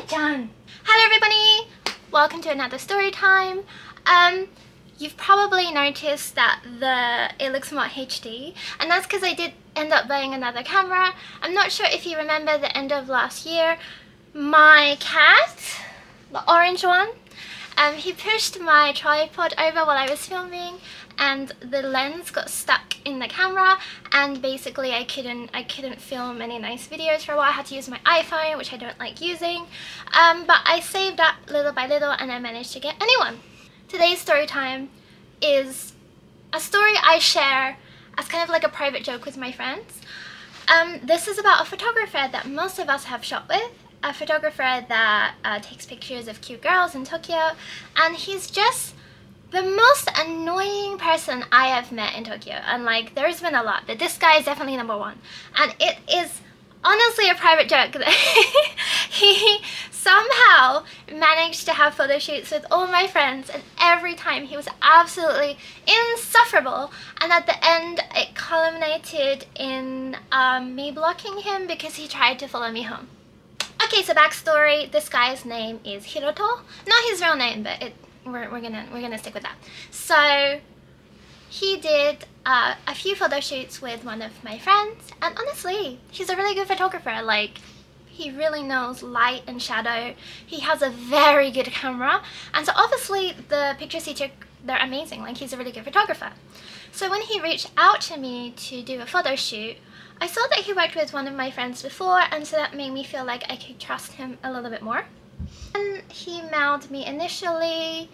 Hi-chan! Hello everybody! Welcome to another story time. You've probably noticed that it looks more HD, and that's because I did end up buying another camera. I'm not sure if you remember the end of last year, my cat, the orange one, he pushed my tripod over while I was filming, and the lens got stuck in the camera, and basically I couldn't film any nice videos for a while. I had to use my iPhone, which I don't like using, but I saved up little by little and I managed to get a new one. Today's story time is a story I share as kind of like a private joke with my friends. This is about a photographer that most of us have shot with, a photographer that takes pictures of cute girls in Tokyo, and he's just the most annoying person I have met in Tokyo. And like, there's been a lot, but this guy is definitely number one. And it is honestly a private joke that he somehow managed to have photo shoots with all my friends, and every time he was absolutely insufferable, and at the end it culminated in me blocking him because he tried to follow me home. Okay, so backstory, this guy's name is Hiroto. Not his real name, but we're gonna stick with that. So he did a few photo shoots with one of my friends, and honestly, he's a really good photographer. Like, he really knows light and shadow. He has a very good camera, and so obviously the pictures he took, they're amazing. Like, he's a really good photographer. So when he reached out to me to do a photo shoot, I saw that he worked with one of my friends before, and so that made me feel like I could trust him a little bit more. And he mailed me initially.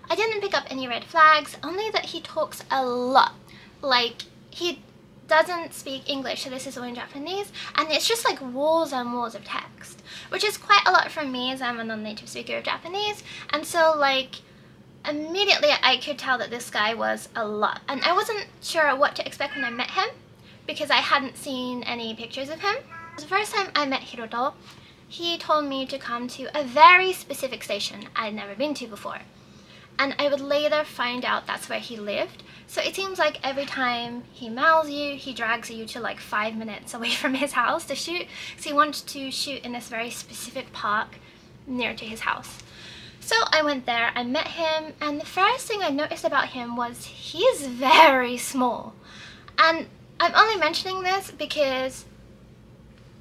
I didn't pick up any red flags, only that he talks a lot. Like, he doesn't speak English, so this is all in Japanese, and it's just like walls and walls of text, which is quite a lot for me as I'm a non-native speaker of Japanese. And so like, immediately I could tell that this guy was a lot, and I wasn't sure what to expect when I met him because I hadn't seen any pictures of him. The first time I met Hiroto, he told me to come to a very specific station I'd never been to before, and I would later find out that's where he lived. So it seems like every time he mails you, he drags you to like 5 minutes away from his house to shoot, so he wanted to shoot in this very specific park near to his house. So I went there, I met him, and the first thing I noticed about him was he is very small. And I'm only mentioning this because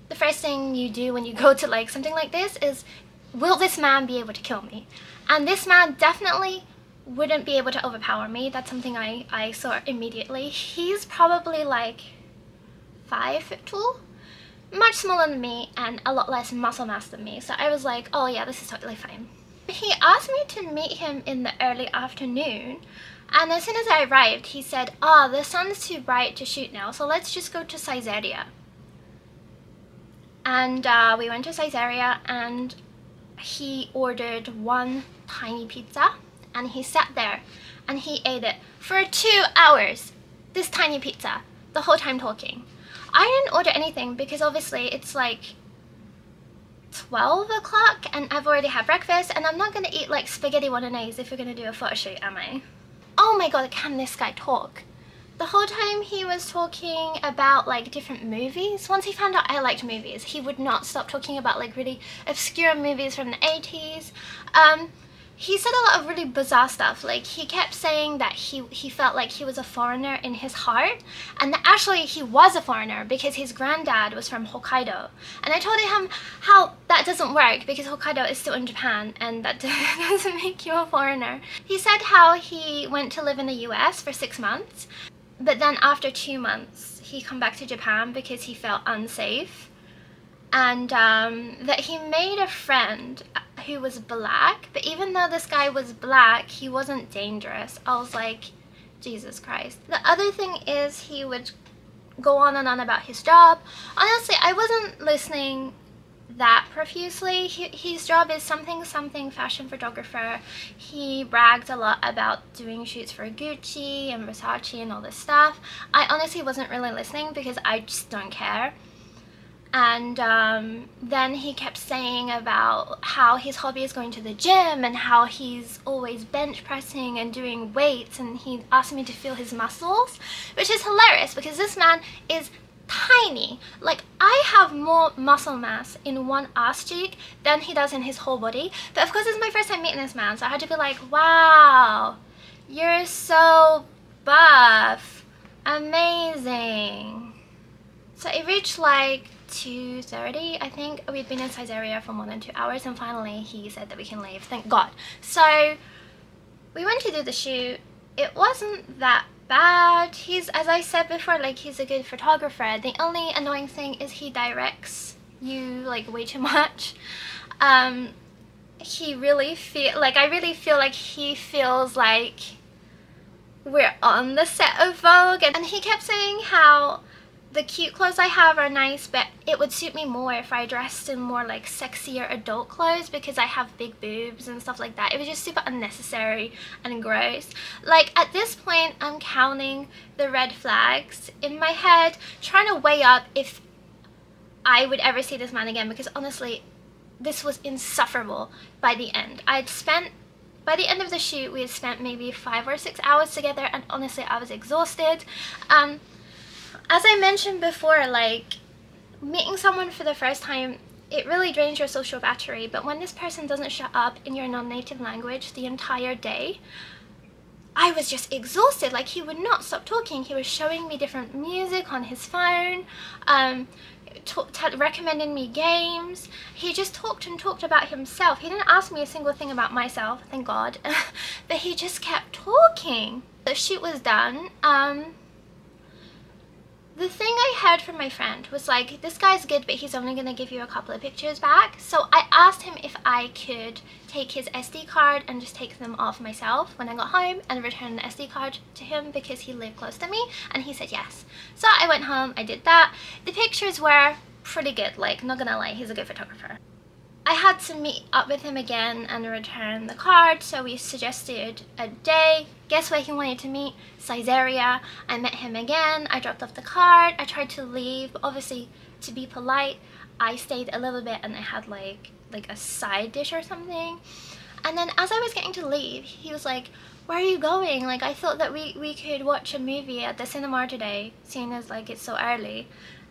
the first thing you do when you go to like something like this is, will this man be able to kill me? And this man definitely wouldn't be able to overpower me. That's something I saw immediately. He's probably like 5 foot tall, much smaller than me and a lot less muscle mass than me. So I was like, oh yeah, this is totally fine. He asked me to meet him in the early afternoon, and as soon as I arrived, he said, the sun's too bright to shoot now, so let's just go to Caesarea. And we went to Caesarea, and he ordered one tiny pizza, and he sat there and he ate it for 2 hours, this tiny pizza, the whole time talking. I didn't order anything because obviously it's like 12 o'clock and I've already had breakfast, and I'm not gonna eat like spaghetti bolognese if we're gonna do a photo shoot, am I? Oh my god, can this guy talk? The whole time he was talking about like different movies. Once he found out I liked movies, he would not stop talking about like really obscure movies from the 80s. He said a lot of really bizarre stuff. Like, he kept saying that he felt like he was a foreigner in his heart, and that actually he was a foreigner because his granddad was from Hokkaido. And I told him how that doesn't work because Hokkaido is still in Japan and that doesn't make you a foreigner. He said how he went to live in the US for 6 months, but then after 2 months he come back to Japan because he felt unsafe, and that he made a friend who was black, but even though this guy was black, he wasn't dangerous. I was like, Jesus Christ. The other thing is he would go on and on about his job. Honestly, I wasn't listening that profusely. His job is something fashion photographer. He bragged a lot about doing shoots for Gucci and Versace and all this stuff. I honestly wasn't really listening because I just don't care. And then he kept saying about how his hobby is going to the gym and how he's always bench pressing and doing weights, and he asked me to feel his muscles, which is hilarious because this man is tiny. Like, I have more muscle mass in one ass cheek than he does in his whole body. But of course, it's my first time meeting this man, so I had to be like, wow, you're so buff, amazing. So it reached like 2:30, I think. We'd been in Caesarea for more than 2 hours, and finally he said that we can leave, thank God. So we went to do the shoot. It wasn't that bad. He's, as I said before, like, he's a good photographer. The only annoying thing is he directs you like way too much. He really feel like, I really feel like he feels like we're on the set of Vogue, and he kept saying how the cute clothes I have are nice, but it would suit me more if I dressed in more like sexier adult clothes because I have big boobs and stuff like that. It was just super unnecessary and gross. Like, at this point, I'm counting the red flags in my head, trying to weigh up if I would ever see this man again, because honestly, this was insufferable by the end. By the end of the shoot, we had spent maybe 5 or 6 hours together, and honestly, I was exhausted. As I mentioned before, like, meeting someone for the first time, it really drains your social battery, but when this person doesn't shut up in your non-native language the entire day, I was just exhausted. Like, he would not stop talking. He was showing me different music on his phone, recommending me games. He just talked and talked about himself. He didn't ask me a single thing about myself, thank God, but he just kept talking. The shoot was done. The thing I heard from my friend was like, this guy's good, but he's only going to give you a couple of pictures back. So I asked him if I could take his SD card and just take them off myself when I got home and return the SD card to him because he lived close to me, and he said yes. So I went home, I did that. The pictures were pretty good, like, not gonna lie, he's a good photographer. I had to meet up with him again and return the card, so we suggested a day. Guess where he wanted to meet? Caesarea. I met him again, I dropped off the card, I tried to leave, but obviously, to be polite, I stayed a little bit and I had like a side dish or something. And then as I was getting to leave, he was like, where are you going? Like, I thought that we could watch a movie at the cinema today, seeing as like it's so early.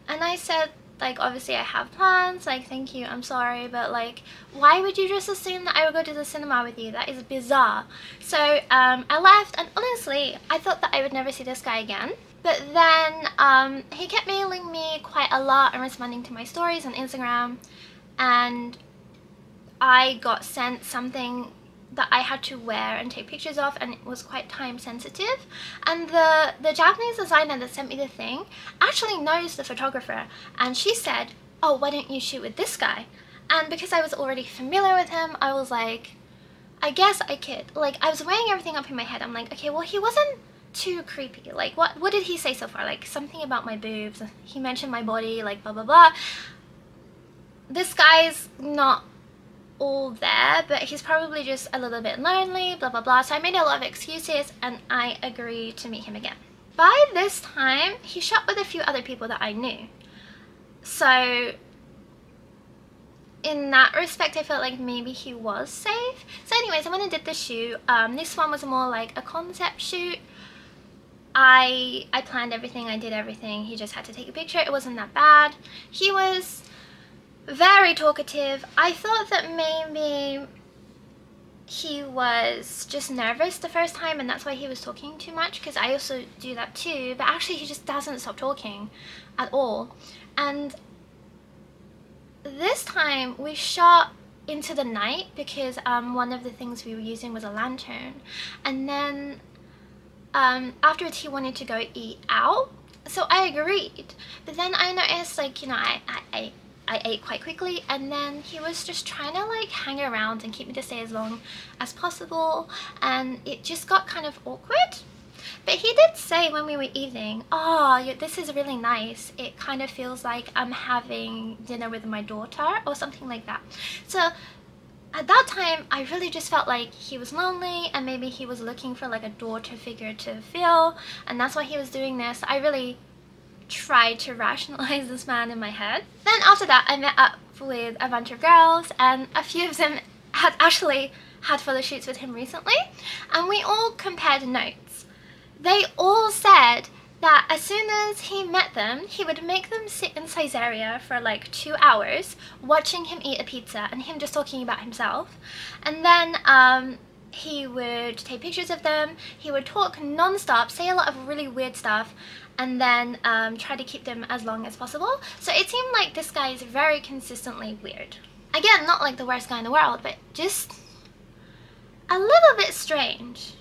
And I said, like, obviously I have plans, like, thank you, I'm sorry, but like, why would you just assume that I would go to the cinema with you? That is bizarre. So I left, and honestly, I thought that I would never see this guy again. But then he kept mailing me quite a lot and responding to my stories on Instagram, and I got sent something that I had to wear and take pictures of, and it was quite time sensitive. And the Japanese designer that sent me the thing actually knows the photographer, and she said, oh, why don't you shoot with this guy? And because I was already familiar with him, I was like, I guess I could. Like, I was weighing everything up in my head. I'm like, okay, well, he wasn't too creepy. Like, what did he say so far? Like, something about my boobs, he mentioned my body, like, blah blah blah. This guy's not all there, but he's probably just a little bit lonely, blah blah blah. So I made a lot of excuses, and I agreed to meet him again. By this time, he shot with a few other people that I knew, so in that respect I felt like maybe he was safe. So anyways, I went and did the shoot. This one was more like a concept shoot. I planned everything, I did everything. He just had to take a picture. It wasn't that bad. He was very talkative. I thought that maybe he was just nervous the first time, and that's why he was talking too much, because I also do that too, but actually he just doesn't stop talking at all. And this time we shot into the night because one of the things we were using was a lantern, and then afterwards he wanted to go eat out, so I agreed. But then I noticed, like, you know, I ate quite quickly, and then he was just trying to like hang around and keep me to stay as long as possible, and it just got kind of awkward. But he did say when we were eating, oh, this is really nice, it kind of feels like I'm having dinner with my daughter or something like that. So at that time I really just felt like he was lonely, and maybe he was looking for like a daughter figure to feel, and that's why he was doing this. I really tried to rationalize this man in my head. Then after that I met up with a bunch of girls, and a few of them had actually had photo shoots with him recently, and we all compared notes. They all said that as soon as he met them, he would make them sit in Caesarea for like 2 hours watching him eat a pizza and him just talking about himself. And then he would take pictures of them, he would talk non-stop, say a lot of really weird stuff, and then try to keep them as long as possible. So it seemed like this guy is very consistently weird. Again, not like the worst guy in the world, but just a little bit strange.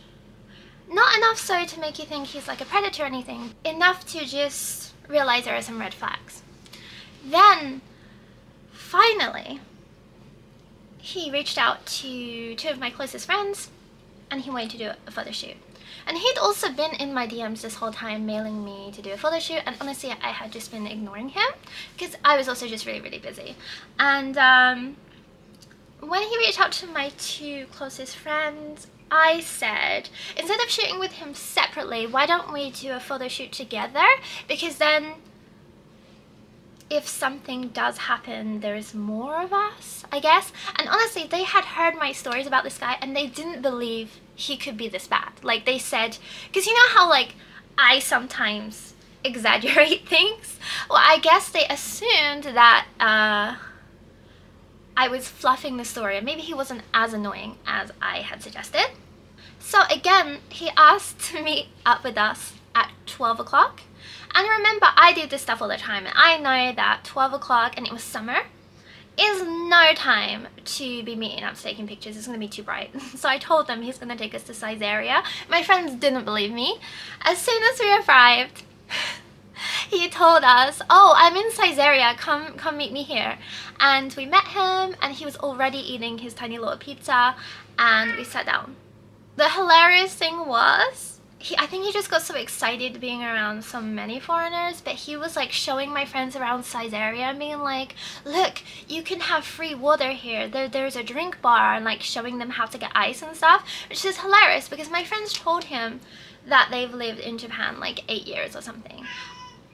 Not enough so to make you think he's like a predator or anything, enough to just realize there are some red flags. Then, finally, he reached out to 2 of my closest friends and he wanted to do a photo shoot. And he'd also been in my DMs this whole time mailing me to do a photo shoot, and honestly I had just been ignoring him because I was also just really busy. And when he reached out to my 2 closest friends, I said, instead of shooting with him separately, why don't we do a photo shoot together? Because then if something does happen, there's more of us, I guess. And honestly, they had heard my stories about this guy and they didn't believe he could be this bad. Like they said, because you know how like I sometimes exaggerate things? Well, I guess they assumed that I was fluffing the story and maybe he wasn't as annoying as I had suggested. So again, he asked to meet up with us at 12 o'clock. And remember, I do this stuff all the time, and I know that 12 o'clock, and it was summer, is no time to be meeting up, taking pictures. It's going to be too bright. So I told them he's going to take us to Caesarea. My friends didn't believe me. As soon as we arrived, he told us, oh, I'm in Caesarea, come meet me here. And we met him, and he was already eating his tiny little pizza, and we sat down. The hilarious thing was, I think he just got so excited being around so many foreigners, but he was like showing my friends around Caesarea and being like, look, you can have free water here, there's a drink bar, and like showing them how to get ice and stuff, which is hilarious because my friends told him that they've lived in Japan like 8 years or something.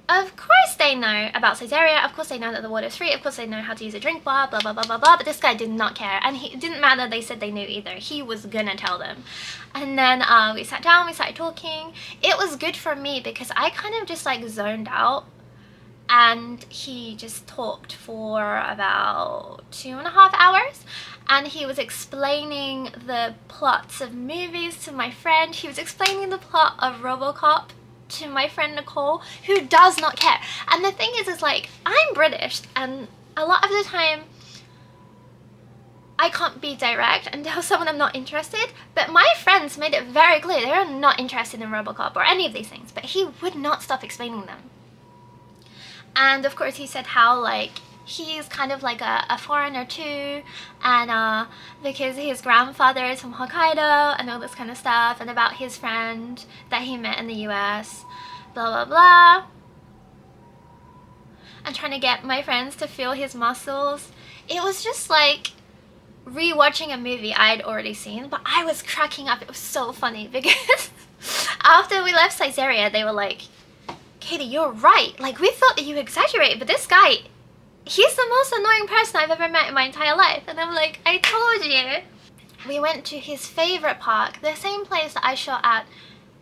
Of course they know about Caesarea, of course they know that the water is free, of course they know how to use a drink bar, blah blah blah blah blah, but this guy did not care, and it didn't matter they said they knew either, he was gonna tell them. And then we sat down, we started talking. It was good for me because I kind of just like zoned out, and he just talked for about 2.5 hours, and he was explaining the plots of movies to my friend. He was explaining the plot of RoboCop to my friend Nicole, who does not care. And the thing is like, I'm British, and a lot of the time I can't be direct and tell someone I'm not interested, but my friends made it very clear they are not interested in RoboCop or any of these things, but he would not stop explaining them. And of course he said how like he's kind of like a foreigner too, and because his grandfather is from Hokkaido and all this kind of stuff, and about his friend that he met in the US, blah blah blah, and trying to get my friends to feel his muscles. It was just like rewatching a movie I'd already seen, but I was cracking up. It was so funny because after we left Caesarea, they were like, Katie, you're right, like we thought that you exaggerated, but this guy, he's the most annoying person I've ever met in my entire life. And I'm like, I told you. We went to his favorite park, the same place that I shot at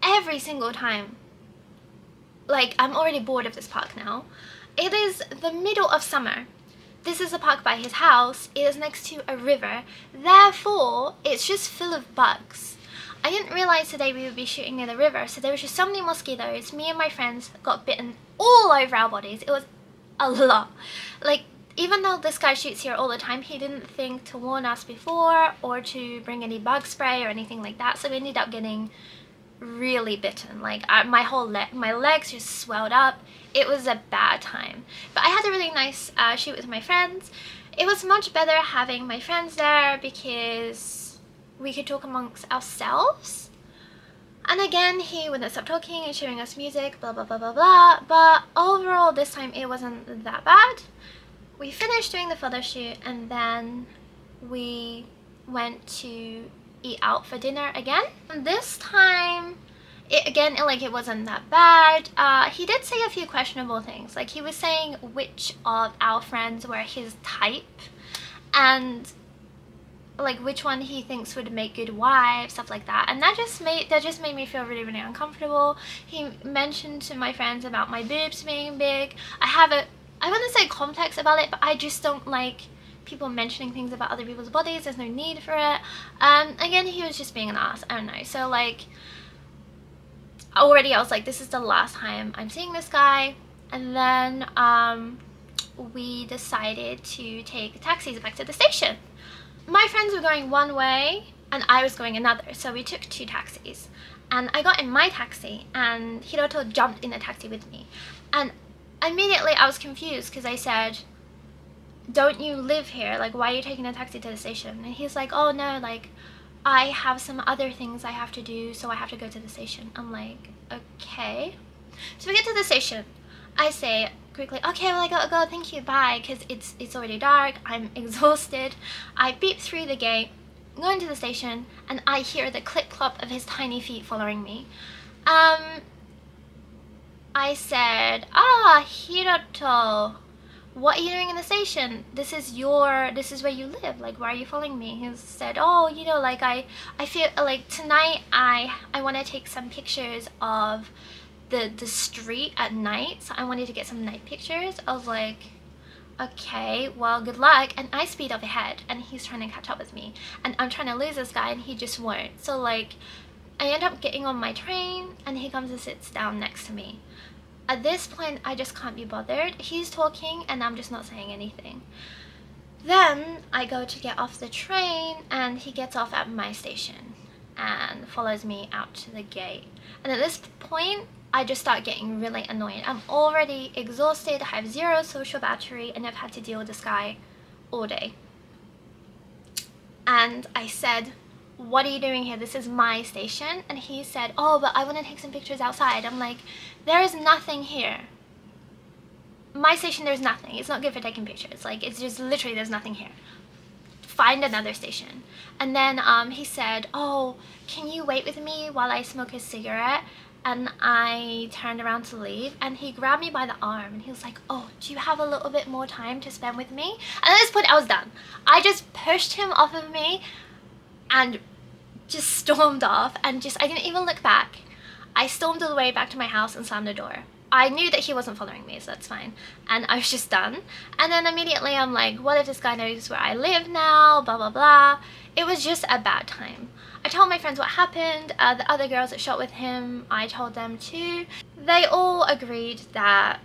every single time. Like, I'm already bored of this park now. It is the middle of summer. This is a park by his house. It is next to a river. Therefore, it's just full of bugs. I didn't realize today we would be shooting near the river, so there was just so many mosquitoes. Me and my friends got bitten all over our bodies. It was a lot. Like, even though this guy shoots here all the time, he didn't think to warn us before or to bring any bug spray or anything like that, so we ended up getting really bitten. Like, my legs just swelled up. It was a bad time. But I had a really nice shoot with my friends. It was much better having my friends there because we could talk amongst ourselves. And again, he wouldn't stop talking and showing us music, blah blah blah blah blah. But overall, this time it wasn't that bad. We finished doing the photo shoot and then we went to eat out for dinner again. And this time, it wasn't that bad. He did say a few questionable things. Like, he was saying which of our friends were his type, and like which one he thinks would make good wives, stuff like that, and that just made me feel really, really uncomfortable. He mentioned to my friends about my boobs being big. I wouldn't say complex about it, but I just don't like people mentioning things about other people's bodies. There's no need for it. Again, he was just being an ass. I don't know. So like, already I was like, this is the last time I'm seeing this guy. And then we decided to take taxis back to the station. My friends were going one way and I was going another, so we took 2 taxis. And I got in my taxi and Hiroto jumped in the taxi with me. And immediately I was confused because I said, don't you live here? Like, why are you taking a taxi to the station? And he's like, oh no, like, I have some other things I have to do, so I have to go to the station. I'm like, okay. So we get to the station. I say quickly, okay, well, I gotta go, thank you, bye, because it's already dark, I'm exhausted. I beep through the gate, go into the station, and I hear the clip-clop of his tiny feet following me. I said, Hiroto, what are you doing in the station? This is where you live, like, why are you following me? He said, oh, you know, like, I feel like tonight I want to take some pictures of the street at night, so I wanted to get some night pictures. I was like, okay, well, good luck. And I speed up ahead and he's trying to catch up with me and I'm trying to lose this guy and he just won't. So like, I end up getting on my train and he comes and sits down next to me. At this point, I just can't be bothered. He's talking and I'm just not saying anything. Then I go to get off the train and he gets off at my station and follows me out to the gate. And at this point, I just start getting really annoyed. I'm already exhausted, I have 0 social battery, and I've had to deal with this guy all day. And I said, what are you doing here? This is my station. And he said, oh, but I want to take some pictures outside. I'm like, there is nothing here. My station, there's nothing. It's not good for taking pictures. Like, it's just literally, there's nothing here. Find another station. And then he said, oh, can you wait with me while I smoke a cigarette? And I turned around to leave and he grabbed me by the arm and he was like, oh, do you have a little bit more time to spend with me? And at this point I was done. I just pushed him off of me and just stormed off and I didn't even look back. I stormed all the way back to my house and slammed the door. I knew that he wasn't following me, so that's fine. And I was just done. And then immediately I'm like, what if this guy knows where I live now, blah, blah, blah. It was just a bad time. I told my friends what happened. The other girls that shot with him, I told them too. They all agreed that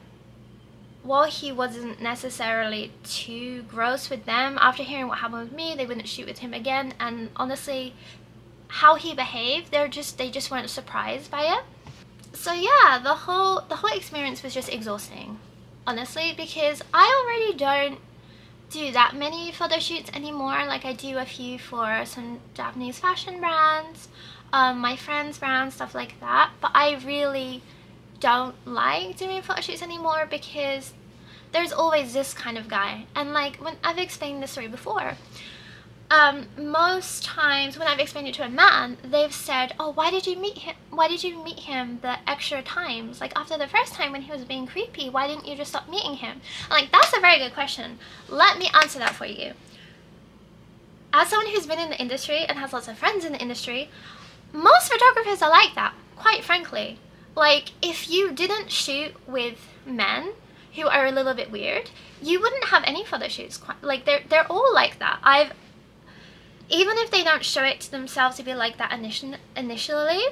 while he wasn't necessarily too gross with them, after hearing what happened with me, they wouldn't shoot with him again. And honestly, how he behaved, they just weren't surprised by it. So yeah, the whole experience was just exhausting, honestly, because I already don't do that many photo shoots anymore. Like, I do a few for some Japanese fashion brands, my friends' brands, stuff like that, but I really don't like doing photo shoots anymore because there's always this kind of guy. And like, when I've explained this story before, most times when I've explained it to a man, they've said, oh, why did you meet him the extra times? Like, after the first time when he was being creepy, why didn't you just stop meeting him? And like, that's a very good question. Let me answer that for you. As someone who's been in the industry and has lots of friends in the industry, most photographers are like that, quite frankly. Like, if you didn't shoot with men who are a little bit weird, you wouldn't have any photo shoots. Like, they're all like that. Even if they don't show it to themselves to be like that initially,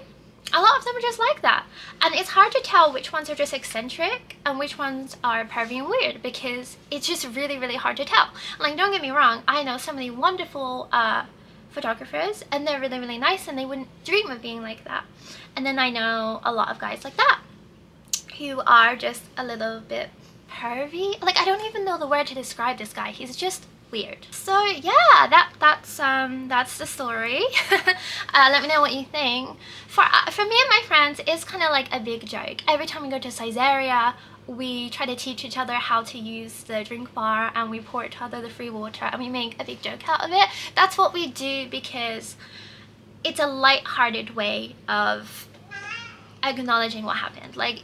a lot of them are just like that. And it's hard to tell which ones are just eccentric and which ones are pervy and weird, because it's just really, really hard to tell. Like, don't get me wrong, I know so many wonderful photographers and they're really, really nice and they wouldn't dream of being like that. And then I know a lot of guys like that who are just a little bit pervy. Like, I don't even know the word to describe this guy. He's just weird. So yeah, that's the story. Let me know what you think. For me and my friends, it's kind of like a big joke. Every time we go to Caesarea, we try to teach each other how to use the drink bar and we pour each other the free water and we make a big joke out of it. That's what we do because it's a light-hearted way of acknowledging what happened. Like,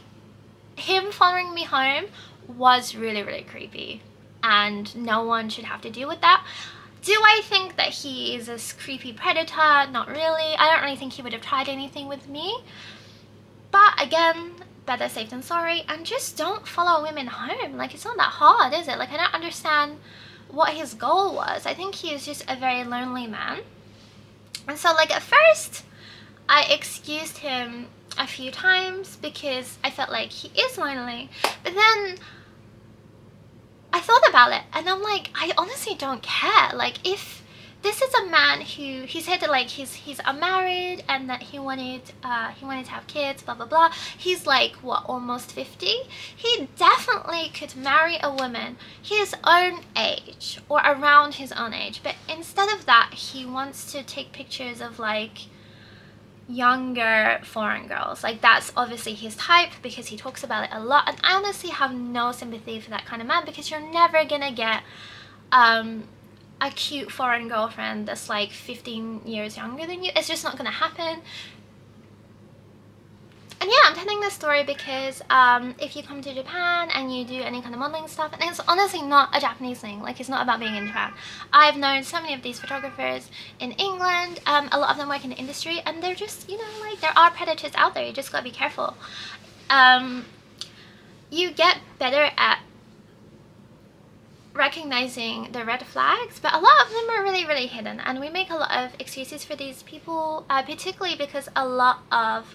him following me home was really, really creepy and no one should have to deal with that. Do I think that he is a creepy predator? Not really. I don't really think he would have tried anything with me. But again, better safe than sorry. And just don't follow women home. Like, it's not that hard, is it? Like, I don't understand what his goal was. I think he is just a very lonely man. And so, like, at first, I excused him a few times because I felt like he is lonely. But then I thought about it and I'm like, I honestly don't care. Like, if this is a man who, he said that like he's unmarried and that he wanted to have kids, blah blah blah. He's like, what, almost 50? He definitely could marry a woman his own age or around his own age. But instead of that, he wants to take pictures of like younger foreign girls. Like, that's obviously his type because he talks about it a lot, and I honestly have no sympathy for that kind of man because you're never gonna get a cute foreign girlfriend that's like 15 years younger than you. It's just not gonna happen. And yeah, I'm telling this story because if you come to Japan and you do any kind of modeling stuff, and it's honestly not a Japanese thing, like it's not about being in Japan. I've known so many of these photographers in England, a lot of them work in the industry, and they're just, you know, like, there are predators out there, you just gotta be careful. You get better at recognizing the red flags, but a lot of them are really, really hidden, and we make a lot of excuses for these people, particularly because a lot of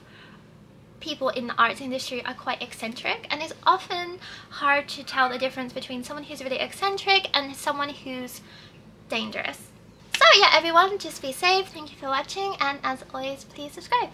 people in the arts industry are quite eccentric, and it's often hard to tell the difference between someone who's really eccentric and someone who's dangerous. So yeah, everyone, just be safe, thank you for watching, and as always, please subscribe.